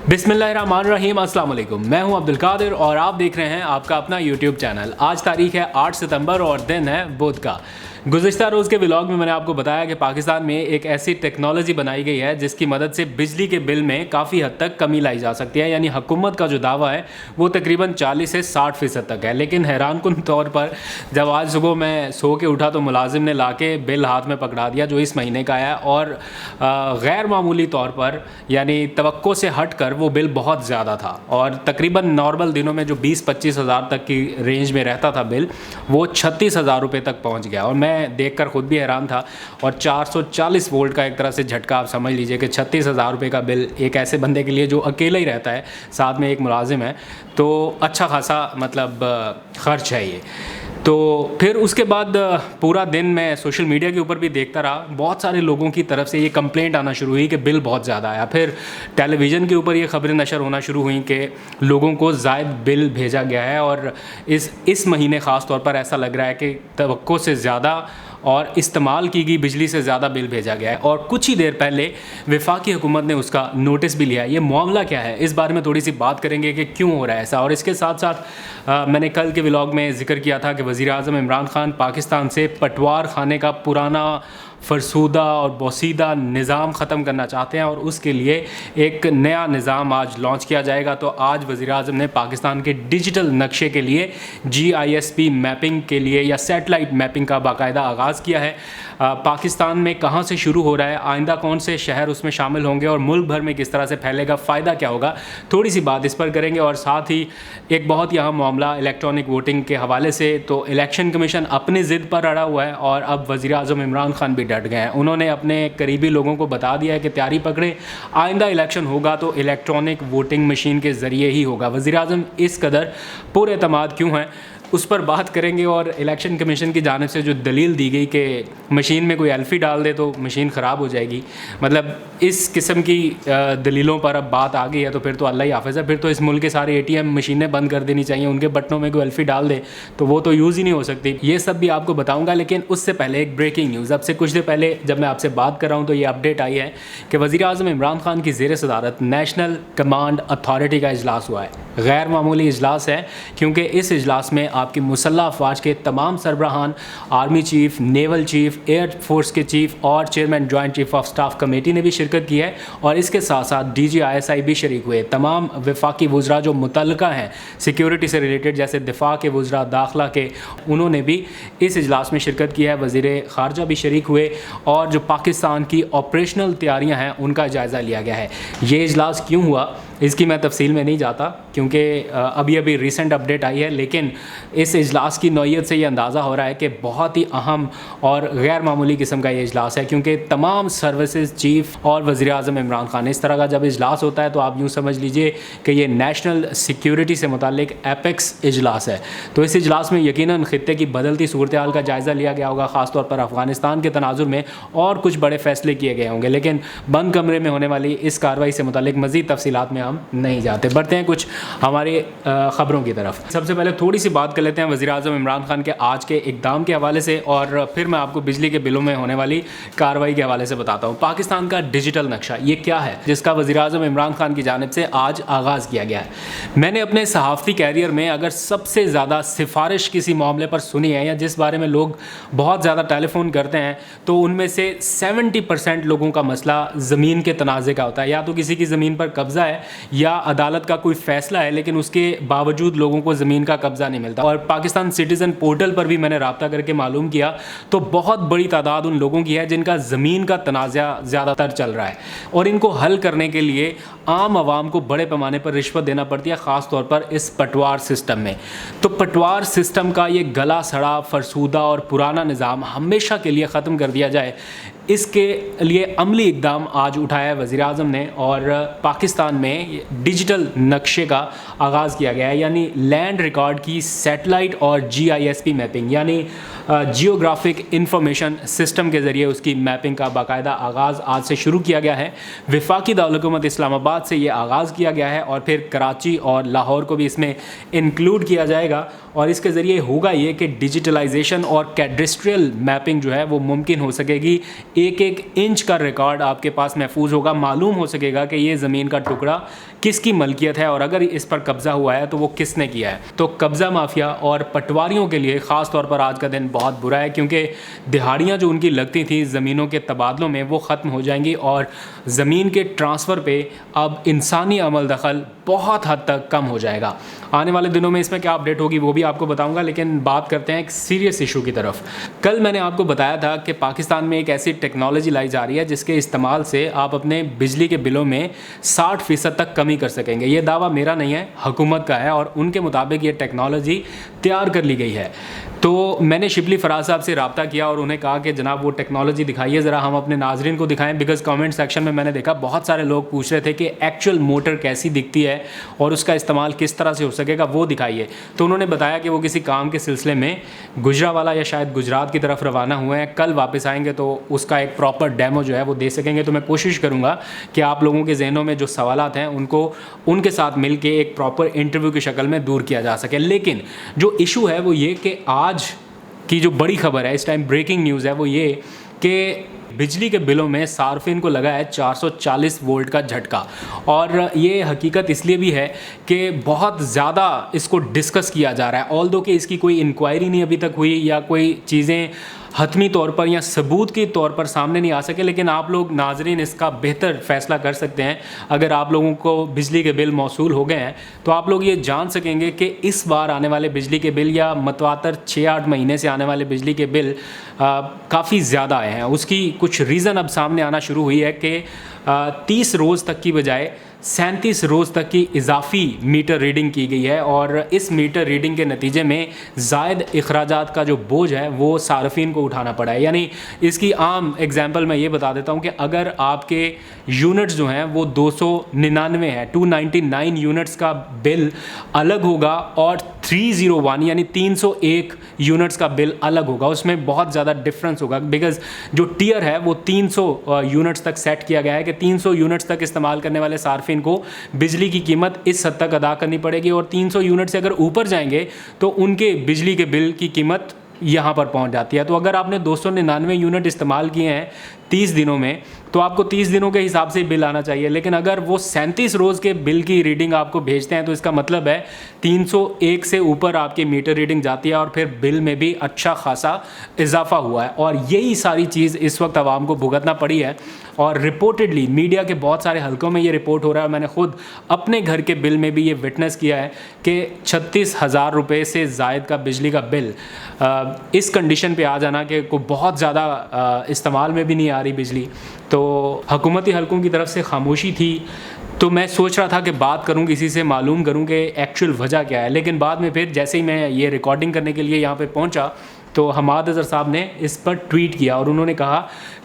बिस्मिल्लाहिर्रहमानिर्रहीम, अस्सलाम वालेकुम। मैं हूं अब्दुल कादिर और आप देख रहे हैं आपका अपना यूट्यूब चैनल। आज तारीख है 8 सितंबर और दिन है बुध का। गुज़िश्ता रोज़ के व्लॉग में मैंने आपको बताया कि पाकिस्तान में एक ऐसी टेक्नोलॉजी बनाई गई है जिसकी मदद से बिजली के बिल में काफ़ी हद तक कमी लाई जा सकती है। यानी हुकूमत का जो दावा है वो तकरीबन 40 से 60% तक है। लेकिन हैरानकुन तौर पर जब आज सुबह मैं सो के उठा तो मुलाजिम ने लाके बिल हाथ में पकड़ा दिया जो इस महीने का है, और गैर मामूली तौर पर यानी तवक्को से हट कर वो बिल बहुत ज़्यादा था। और तकरीबन नॉर्मल दिनों में जो 20-25 हज़ार तक की रेंज में रहता था बिल, वो 36 हज़ार रुपये तक पहुँच गया। और मैं देखकर ख़ुद भी हैरान था। और 440 वोल्ट का एक तरह से झटका आप समझ लीजिए कि 36 हज़ार रुपये का बिल एक ऐसे बंदे के लिए जो अकेला ही रहता है, साथ में एक मुलाजिम है, तो अच्छा खासा मतलब ख़र्च है ये। तो फिर उसके बाद पूरा दिन मैं सोशल मीडिया के ऊपर भी देखता रहा, बहुत सारे लोगों की तरफ से ये कंप्लेंट आना शुरू हुई कि बिल बहुत ज़्यादा आया। फिर टेलीविज़न के ऊपर ये ख़बरें नशर होना शुरू हुई कि लोगों को ज़ायद बिल भेजा गया है, और इस महीने ख़ास तौर पर ऐसा लग रहा है कि तवक्को से ज़्यादा और इस्तेमाल की गई बिजली से ज़्यादा बिल भेजा गया है। और कुछ ही देर पहले वफाकी हुकूमत ने उसका नोटिस भी लिया है। ये मामला क्या है, इस बारे में थोड़ी सी बात करेंगे कि क्यों हो रहा है ऐसा। और इसके साथ साथ मैंने कल के व्लॉग में ज़िक्र किया था कि वज़ीर आज़म इमरान खान पाकिस्तान से पटवार खाने का पुराना फरसूदा और बोसीदा निज़ाम ख़त्म करना चाहते हैं, और उसके लिए एक नया निज़ाम आज लॉन्च किया जाएगा। तो आज वज़ीर आज़म ने पाकिस्तान के डिजिटल नक्शे के लिए GISP मैपिंग के लिए या सैटेलाइट मैपिंग का बाकायदा आगाज़ किया है। पाकिस्तान में कहाँ से शुरू हो रहा है, आइंदा कौन से शहर उसमें शामिल होंगे और मुल्क भर में किस तरह से फैलेगा, फ़ायदा क्या होगा, थोड़ी सी बात इस पर करेंगे। और साथ ही एक बहुत ही अहम मामला इलेक्ट्रॉनिक वोटिंग के हवाले से, तो इलेक्शन कमीशन अपनी ज़िद पर अड़ा हुआ है और अब वज़ीर आज़म इमरान खान भी डट गए हैं। उन्होंने अपने करीबी लोगों को बता दिया है कि तैयारी पकड़े, आइंदा इलेक्शन होगा तो इलेक्ट्रॉनिक वोटिंग मशीन के ज़रिए ही होगा। वज़ीर आज़म इस कदर पुरएतमाद क्यों हैं, उस पर बात करेंगे। और इलेक्शन कमीशन की जानिब से जो दलील दी गई कि मशीन में कोई एल्फ़ी डाल दे तो मशीन ख़राब हो जाएगी, मतलब इस किस्म की दलीलों पर अब बात आ गई है, तो फिर तो अल्लाह ही हाफ़िज़ है। फिर तो इस मुल्क के सारे ATM मशीनें बंद कर देनी चाहिए, उनके बटनों में कोई एल्फ़ी डाल दे तो वो तो यूज़ ही नहीं हो सकती। ये सब भी आपको बताऊँगा, लेकिन उससे पहले एक ब्रेकिंग न्यूज़। अब से कुछ देर पहले जब मैं आपसे बात कर रहा हूँ तो ये अपडेट आई है कि वज़ीर आज़म इमरान खान की ज़ेर सदारत नेशनल कमांड अथॉरिटी का इजलास हुआ है। गैर मामूली इजलास है, क्योंकि इस इजलास में आपकी मुसल्लह अफवाज के तमाम सरबराहान, army chief, naval chief, air force के चीफ़ और chairman joint chief of staff committee ने भी शिरकत की है। और इसके साथ साथ DG ISI भी शरीक हुए। तमाम वफाकी वज़रा जो मुतल्लिका हैं सिक्योरिटी से रिलेटेड, जैसे दिफा के वज़रा, दाखिला के, उन्होंने भी इस इजलास में शिरकत की है। वज़ीर ख़ारजा भी शरीक हुए और जो पाकिस्तान की ऑपरेशनल तैयारियाँ हैं उनका जायज़ा लिया गया है। ये इजलास क्यों हुआ इसकी मैं तफसील में नहीं जाता, क्योंकि अभी रिसेंट अपडेट आई है, लेकिन इस इजलास की नौइयत से ये अंदाज़ा हो रहा है कि बहुत ही अहम और गैर मामूली किस्म का ये इजलास है, क्योंकि तमाम सर्विसेज चीफ़ और वज़ीर आज़म इमरान खान, इस तरह का जब इजलास होता है तो आप यूँ समझ लीजिए कि ये नेशनल सिक्योरिटी से मुताल्लिक एपेक्स इजलास है। तो इस इजलास में यकीनन खित्ते की बदलती सूरत हाल का जायज़ा लिया गया होगा, ख़ास तौर पर अफ़गानिस्तान के तनाजुर में, और कुछ बड़े फ़ैसले किए गए होंगे। लेकिन बंद कमरे में होने वाली इस कार्रवाई से मुताल्लिक मज़ीद तफसीलात में हम नहीं जाते, बढ़ते हैं कुछ हमारे ख़बरों की तरफ। सबसे पहले थोड़ी सी बात कर लेते हैं वज़ीर आज़म इमरान खान के आज के इक़दाम के हवाले से, और फिर मैं आपको बिजली के बिलों में होने वाली कार्रवाई के हवाले से बताता हूँ। पाकिस्तान का डिजिटल नक्शा ये क्या है, जिसका वज़ीर आज़म इमरान खान की जानिब से आज आगाज़ किया गया है। मैंने अपने सहाफ़ती कैरियर में अगर सबसे ज़्यादा सिफारिश किसी मामले पर सुनी है, या जिस बारे में लोग बहुत ज़्यादा टेलीफोन करते हैं, तो उनमें से 70% लोगों का मसला ज़मीन के तनाज़े का होता है। या तो किसी की ज़मीन पर कब्ज़ा है या अदालत का कोई फ़ैसला है, लेकिन उसके बावजूद लोगों को ज़मीन का कब्ज़ा नहीं मिलता। और पाकिस्तान सिटीज़न पोर्टल पर भी मैंने रब्ता करके मालूम किया तो बहुत बड़ी तादाद उन लोगों की है जिनका ज़मीन का तनाज़ा ज़्यादातर चल रहा है, और इनको हल करने के लिए आम आवाम को बड़े पैमाने पर रिश्वत देना पड़ती है, ख़ास तौर पर इस पटवार सिस्टम में। तो पटवार सिस्टम का ये गला सड़ा, फरसूदा और पुराना निज़ाम हमेशा के लिए ख़त्म कर दिया जाए, इसके लिए अमली इक़दाम आज उठाया है वज़ीर आज़म ने। और पाकिस्तान में डिजिटल नक्शे का आगाज़ किया गया है, यानी लैंड रिकॉर्ड की सैटेलाइट और GISP मैपिंग, यानी जियोग्राफिक इंफॉर्मेशन सिस्टम के ज़रिए उसकी मैपिंग का बाकायदा आगाज़ आज से शुरू किया गया है। वफाकी दारुल-हुकूमत इस्लामाबाद से ये आगाज़ किया गया है, और फिर कराची और लाहौर को भी इसमें इंक्लूड किया जाएगा। और इसके ज़रिए होगा ये कि डिजिटलाइजेशन और कैडेस्ट्रियल मैपिंग जो है वो मुमकिन हो सकेगी। एक एक इंच का रिकॉर्ड आपके पास महफूज होगा, मालूम हो सकेगा कि ये ज़मीन का टुकड़ा किसकी मलकियत है और अगर इस पर कब्ज़ा हुआ है तो वो किसने किया है। तो कब्ज़ा माफिया और पटवारियों के लिए ख़ास तौर पर आज का दिन बहुत बुरा है, क्योंकि दिहाड़ियाँ जो उनकी लगती थी ज़मीनों के तबादलों में वो ख़त्म हो जाएंगी और ज़मीन के ट्रांसफ़र पे अब इंसानी अमल दखल बहुत हद तक कम हो जाएगा। आने वाले दिनों में इसमें क्या अपडेट होगी वो भी आपको बताऊंगा, लेकिन बात करते हैं एक सीरियस इशू की तरफ। कल मैंने आपको बताया था कि पाकिस्तान में एक ऐसी टेक्नोलॉजी लाई जा रही है जिसके इस्तेमाल से आप अपने बिजली के बिलों में 60% तक कमी कर सकेंगे। ये दावा मेरा नहीं है, हुकूमत का है और उनके मुताबिक ये टेक्नोलॉजी तैयार कर ली गई है। तो मैंने शिबली फराज साहब से रब्ता किया और उन्हें कहा कि जनाब वो टेक्नोलॉजी दिखाइए, ज़रा हम अपने नाजरीन को दिखाएं, बिकॉज़ कमेंट सेक्शन में मैंने देखा बहुत सारे लोग पूछ रहे थे कि एक्चुअल मोटर कैसी दिखती है और उसका इस्तेमाल किस तरह से हो सकेगा, वो दिखाइए। तो उन्होंने बताया कि वो किसी काम के सिलसिले में गुजरावाला या शायद गुजरात की तरफ रवाना हुए हैं, कल वापस आएंगे तो उसका एक प्रॉपर डेमो जो है वो दे सकेंगे। तो मैं कोशिश करूँगा कि आप लोगों के जहनों में जो सवालात हैं उनको उनके साथ मिल के एक प्रॉपर इंटरव्यू की शक्ल में दूर किया जा सके। लेकिन जो इशू है वो ये कि आज की जो बड़ी खबर है, इस टाइम ब्रेकिंग न्यूज़ है, वो ये कि बिजली के बिलों में सार्फिन को लगा है 440 वोल्ट का झटका। और ये हकीकत इसलिए भी है कि बहुत ज़्यादा इसको डिस्कस किया जा रहा है, ऑल्दो कि इसकी कोई इंक्वायरी नहीं अभी तक हुई या कोई चीज़ें हतमी तौर पर या सबूत के तौर पर सामने नहीं आ सके। लेकिन आप लोग नाजरीन इसका बेहतर फ़ैसला कर सकते हैं। अगर आप लोगों को बिजली के बिल मौसूल हो गए हैं तो आप लोग ये जान सकेंगे कि इस बार आने वाले बिजली के बिल या मतवातर 6-8 महीने से आने वाले बिजली के बिल काफ़ी ज़्यादा आए हैं। उसकी कुछ रीज़न अब सामने आना शुरू हुई है कि 30 रोज़ तक की बजाय 37 रोज़ तक की इजाफी मीटर रीडिंग की गई है और इस मीटर रीडिंग के नतीजे में ज़ायद अखराजात का जो बोझ है वो सार्फिन को उठाना पड़ा है। यानी इसकी आम एग्जांपल मैं ये बता देता हूँ कि अगर आपके यूनिट्स जो हैं वो 299 है, 299 यूनिट्स का बिल अलग होगा और 301 यानी 301 यूनिट्स का बिल अलग होगा, उसमें बहुत ज़्यादा डिफरेंस होगा। बिकॉज़ जो टियर है वो 300 यूनिट्स तक सेट किया गया है कि 300 यूनिट्स तक इस्तेमाल करने वाले सार्फिन को बिजली की कीमत इस हद तक अदा करनी पड़ेगी और 300 यूनिट से अगर ऊपर जाएंगे तो उनके बिजली के बिल की कीमत यहाँ पर पहुँच जाती है। तो अगर आपने 299 यूनिट इस्तेमाल किए हैं 30 दिनों में तो आपको 30 दिनों के हिसाब से बिल आना चाहिए। लेकिन अगर वो 37 रोज़ के बिल की रीडिंग आपको भेजते हैं तो इसका मतलब है 301 से ऊपर आपकी मीटर रीडिंग जाती है और फिर बिल में भी अच्छा खासा इजाफा हुआ है। और यही सारी चीज़ इस वक्त आवाम को भुगतना पड़ी है और रिपोर्टेडली मीडिया के बहुत सारे हलकों में ये रिपोर्ट हो रहा है। मैंने खुद अपने घर के बिल में भी ये विटनेस किया है कि 36,000 रुपये से ज़ायद का बिजली का बिल इस कंडीशन पे आ जाना कि को बहुत ज़्यादा इस्तेमाल में भी नहीं आ रही बिजली। तो हुकूमती हलकों की तरफ से खामोशी थी। तो मैं सोच रहा था कि बात करूं, किसी से मालूम करूं कि एक्चुअल वजह क्या है। लेकिन बाद में फिर जैसे ही मैं ये रिकॉर्डिंग करने के लिए यहाँ पे पहुँचा तो हमाद अज़हर साहब ने इस पर ट्वीट किया और उन्होंने कहा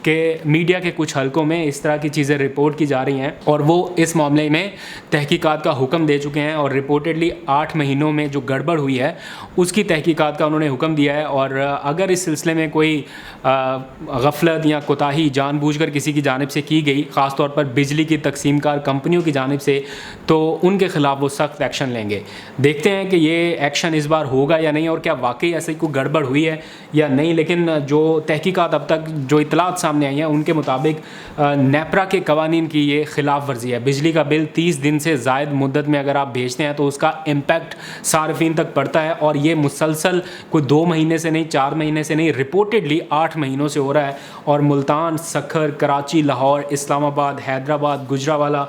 कि मीडिया के कुछ हलकों में इस तरह की चीज़ें रिपोर्ट की जा रही हैं और वो इस मामले में तहकीकात का हुक्म दे चुके हैं और रिपोर्टेडली 8 महीनों में जो गड़बड़ हुई है उसकी तहकीकात का उन्होंने हुक्म दिया है। और अगर इस सिलसिले में कोई गफलत या कोताही जानबूझकर किसी की जानिब से की गई, ख़ास तौर पर बिजली की तकसीमकार कंपनियों की जानिब से, तो उनके ख़िलाफ़ वो सख्त एक्शन लेंगे। देखते हैं कि ये एक्शन इस बार होगा या नहीं और क्या वाकई ऐसी कोई गड़बड़ हुई है या नहीं। लेकिन जो तहकीकात अब तक जो इतलात सामने आई हैं उनके मुताबिक नेपरा के कवानीन की ये खिलाफ वर्जी है। बिजली का बिल 30 दिन से ज़ायद मुद्दत में अगर आप भेजते हैं तो उसका इम्पैक्ट सार्फिन तक पड़ता है और ये मुसलसल कोई 2 महीने से नहीं, 4 महीने से नहीं, रिपोर्टेडली 8 महीनों से हो रहा है। और मुल्तान, सखर, कराची, लाहौर, इस्लामाबाद, हैदराबाद, गुजरावाला,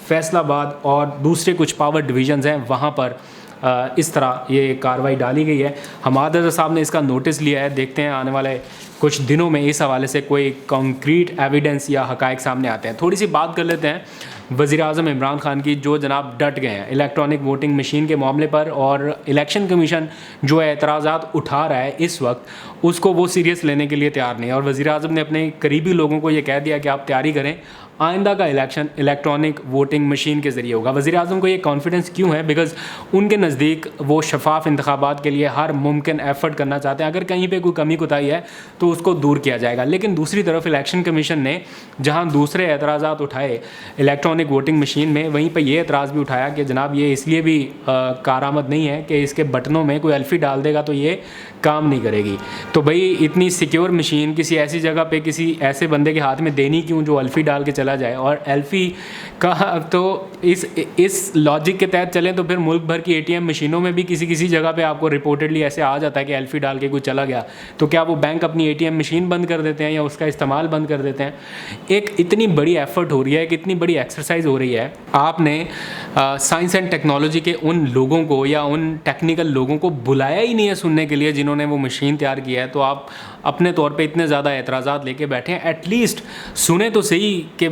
फैसलाबाद और दूसरे कुछ पावर डिवीजन्स हैं वहाँ पर इस तरह ये कार्रवाई डाली गई है। हमाद अज़हर साहब ने इसका नोटिस लिया है। देखते हैं आने वाले कुछ दिनों में इस हवाले से कोई कॉन्क्रीट एविडेंस या हक़ाइक़ सामने आते हैं। थोड़ी सी बात कर लेते हैं वज़ीर-ए-आज़म इमरान खान की, जो जनाब डट गए हैं इलेक्ट्रॉनिक वोटिंग मशीन के मामले पर और इलेक्शन कमीशन जो एतराज़ात उठा रहा है इस वक्त, उसको वो सीरियस लेने के लिए तैयार नहीं है। और वज़ीर-ए-आज़म ने अपने करीबी लोगों को ये कह दिया कि आप तैयारी करें, आइंदा का इलेक्शन इलेक्ट्रॉनिक वोटिंग मशीन के ज़रिए होगा। वज़ीर आज़म को ये कॉन्फिडेंस क्यों है? बिकॉज़ उनके नज़दीक वो शफाफ इंतखाबात के लिए हर मुमकिन एफ़र्ट करना चाहते हैं। अगर कहीं पे कोई कमी कोताही है तो उसको दूर किया जाएगा। लेकिन दूसरी तरफ इलेक्शन कमीशन ने जहाँ दूसरे एतराज़ात उठाए इलेक्ट्रॉनिक वोटिंग मशीन में, वहीं पर यह एतराज़ भी उठाया कि जनाब ये इसलिए भी कारआमद नहीं है कि इसके बटनों में कोई एल्फ़ी डाल देगा तो ये काम नहीं करेगी। तो भाई इतनी सिक्योर मशीन किसी ऐसी जगह पे किसी ऐसे बंदे के हाथ में देनी क्यों जो एल्फ़ी डाल के चला जाए? और एल्फ़ी का तो इस लॉजिक के तहत चलें तो फिर मुल्क भर की एटीएम मशीनों में भी किसी जगह पे आपको रिपोर्टेडली ऐसे आ जाता है कि एल्फ़ी डाल के कोई चला गया, तो क्या वो बैंक अपनी एटीएम मशीन बंद कर देते हैं या उसका इस्तेमाल बंद कर देते हैं? एक इतनी बड़ी एफ़र्ट हो रही है, एक इतनी बड़ी एक्सरसाइज हो रही है। आपने साइंस एंड टेक्नोलॉजी के उन लोगों को या उन टेक्निकल लोगों को बुलाया ही नहीं है सुनने के लिए जिन्होंने वो मशीन तैयार किया है, तो आप अपने तौर पे इतने ज़्यादा एतराज़ात लेके बैठे हैं। एटलीस्ट सुने तो सही कि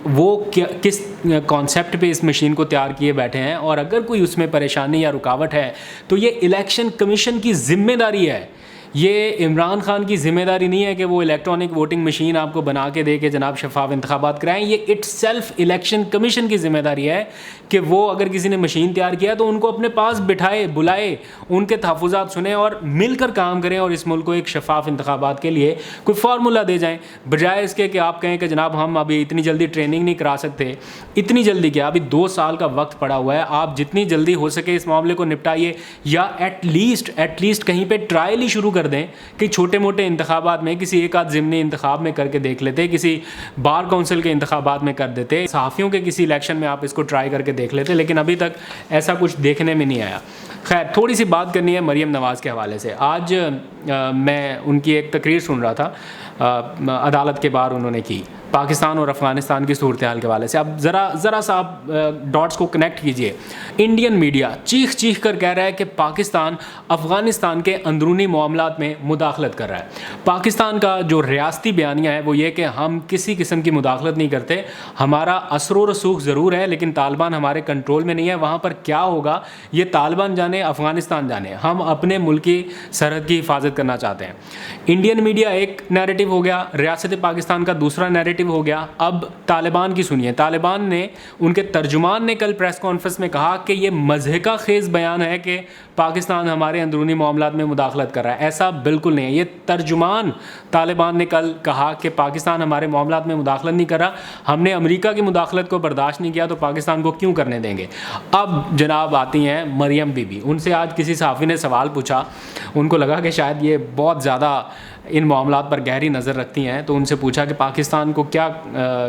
वो किस कॉन्सेप्ट पे इस मशीन को तैयार किए बैठे हैं, और अगर कोई उसमें परेशानी या रुकावट है तो ये इलेक्शन कमीशन की ज़िम्मेदारी है। ये इमरान खान की ज़िम्मेदारी नहीं है कि वो इलेक्ट्रॉनिक वोटिंग मशीन आपको बना के दे के जनाब शफाफ इंतखाबात कराएं। ये इट्सेल्फ इलेक्शन कमीशन की ज़िम्मेदारी है कि वो अगर किसी ने मशीन तैयार किया तो उनको अपने पास बिठाए, बुलाए, उनके तहफ़्फ़ुज़ात सुने और मिलकर काम करें और इस मुल्क को एक शफाफ इंतखाबात के लिए कोई फार्मूला दे जाएँ, बजाय इसके कि आप कहें कि जनाब हम अभी इतनी जल्दी ट्रेनिंग नहीं करा सकते। इतनी जल्दी क्या, अभी 2 साल का वक्त पड़ा हुआ है। आप जितनी जल्दी हो सके इस मामले को निपटाइए, या एटलीस्ट कहीं पर ट्रायल ही शुरू कर दें कि छोटे मोटे इंतखाबात में किसी एक आध ज़िमनी इंतखाब में करके देख लेते, किसी बार काउंसिल के इंतखाबात में कर देते, सहाफ़ियों के किसी इलेक्शन में आप इसको ट्राई करके देख लेते, लेकिन अभी तक ऐसा कुछ देखने में नहीं आया। खैर, थोड़ी सी बात करनी है मरीम नवाज़ के हवाले से। आज मैं उनकी एक तकरीर सुन रहा था, अदालत के बाहर उन्होंने की पाकिस्तान और अफ़गानिस्तान की सूरत हाल के हवाले से। अब ज़रा सा आप डॉट्स को कनेक्ट कीजिए। इंडियन मीडिया चीख कर कह रहा है कि पाकिस्तान अफ़गानिस्तान के अंदरूनी मामलात में मुदाखलत कर रहा है। पाकिस्तान का जो रियासती बयानिया है वो ये कि हम किसी किस्म की मुदाखलत नहीं करते, हमारा असर व रसूख ज़रूर है लेकिन तालिबान हमारे कंट्रोल में नहीं है। वहाँ पर क्या होगा ये तालिबान जाने, अफ़गानिस्तान जाने, हम अपने मुल्क की सरहद की हिफाजत करना चाहते हैं। इंडियन मीडिया एक नैरेटिव हो गया, रियासत पाकिस्तान का दूसरा नैरेटिव हो गया। अब तालिबान की सुनिए। तालिबान ने, उनके तर्जुमान ने कल प्रेस कॉन्फ्रेंस में कहा कि ये मज़हका खेज़ बयान है कि पाकिस्तान हमारे अंदरूनी मामलात में मुदाखलत कर रहा है। ऐसा बिल्कुल नहीं है। ये तर्जुमान तालिबान ने कल कहा कि पाकिस्तान हमारे मामलात में मुदाखलत नहीं कर रहा, हमने अमेरिका की मुदाखलत को बर्दाश्त नहीं किया तो पाकिस्तान को क्यों करने देंगे। अब जनाब आती हैं मरियम बीबी। उनसे आज किसी सहाफ़ी ने सवाल पूछा, उनको लगा कि शायद ये बहुत ज़्यादा इन मामलात पर गहरी नज़र रखती हैं, तो उनसे पूछा कि पाकिस्तान को क्या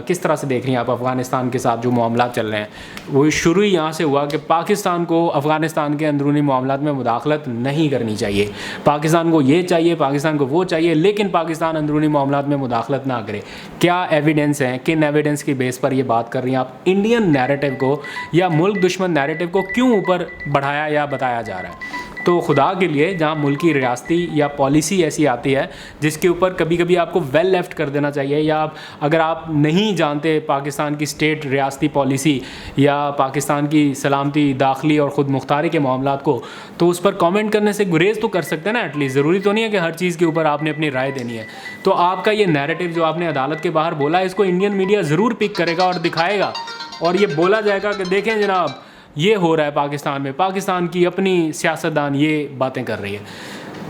किस तरह से देख रही हैं आप अफ़गानिस्तान के साथ जो मामलात चल रहे हैं। वो शुरू ही यहाँ से हुआ कि पाकिस्तान को अफ़गानिस्तान के अंदरूनी मामलात में मुदाखलत नहीं करनी चाहिए, पाकिस्तान को ये चाहिए, पाकिस्तान को वो चाहिए, लेकिन पाकिस्तान अंदरूनी मामलात में मुदाखलत ना करे। क्या एविडेंस हैं, किन एविडेंस की बेस पर ये बात कर रही हैं आप? इंडियन नैरेटिव को या मुल्क दुश्मन नैरेटिव को क्यों ऊपर बढ़ाया या बताया जा रहा है? तो खुदा के लिए, जहाँ मुल्क की रियासती या पॉलिसी ऐसी आती है जिसके ऊपर कभी कभी आपको वेल लेफ्ट कर देना चाहिए, या अगर आप नहीं जानते पाकिस्तान की स्टेट रियासती पॉलिसी या पाकिस्तान की सलामती, दाखिली और ख़ुद मुख्तारी के मामलात को, तो उस पर कमेंट करने से गुरेज तो कर सकते हैं ना एटलीस्ट। ज़रूरी तो नहीं है कि हर चीज़ के ऊपर आपने अपनी राय देनी है। तो आपका ये नैरेटिव जो आपने अदालत के बाहर बोला, इसको इंडियन मीडिया ज़रूर पिक करेगा और दिखाएगा, और ये बोला जाएगा कि देखें जनाब ये हो रहा है पाकिस्तान में, पाकिस्तान की अपनी सियासतदान ये बातें कर रही है।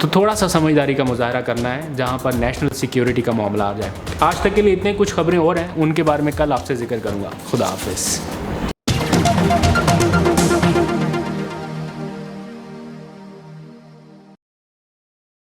तो थोड़ा सा समझदारी का मुजाहरा करना है जहाँ पर नेशनल सिक्योरिटी का मामला आ जाए। आज तक के लिए इतने कुछ खबरें और हैं, उनके बारे में कल आपसे जिक्र करूँगा। खुदा हाफिज़।